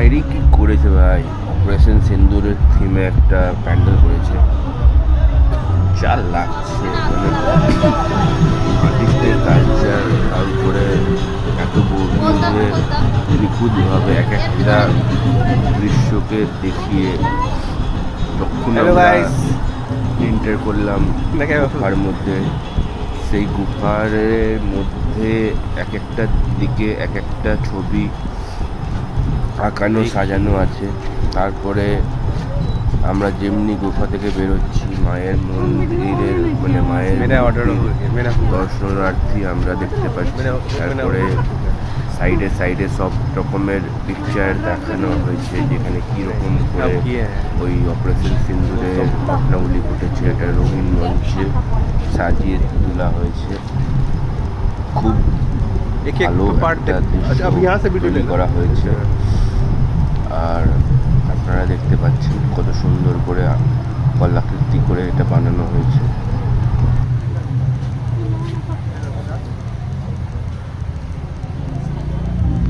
মায়েরই কি করেছে ভাই, অপারেশন সিন্দুরের থিমে একটা প্যান্ডেল করেছে, যা লাগছে মানে আর্টিস্টের কালচার, তার উপরে এত গভীরভাবে নিখুঁতভাবে এক একটা দৃশ্যকে দেখিয়ে যখন আমরা এন্টার করলাম গুফার মধ্যে, সেই গুফার মধ্যে এক একটা দিকে এক একটা ছবি আঁকানো সাজানো আছে। তারপরে আমরা যেমনি গুফা থেকে বেরোচ্ছি, মায়ের মন্দিরের মানে মায়ের দর্শনার্থী আমরা দেখতে পাচ্ছি। তারপরে সাইডে সাইডে সব রকমের পিকচার দেখানো হয়েছে, যেখানে কীরকম করে ওই অপারেশন সিন্দুরের ঘটনাগুলি ঘটেছে, এটা রঙিন মঞ্চে সাজিয়ে তোলা হয়েছে। খুব ভালো একটা দৃশ্য তৈরি করা হয়েছে। আর আপনারা দেখতে পাচ্ছেন কত সুন্দর করে কলাকৃতি করে এটা বানানো হয়েছে।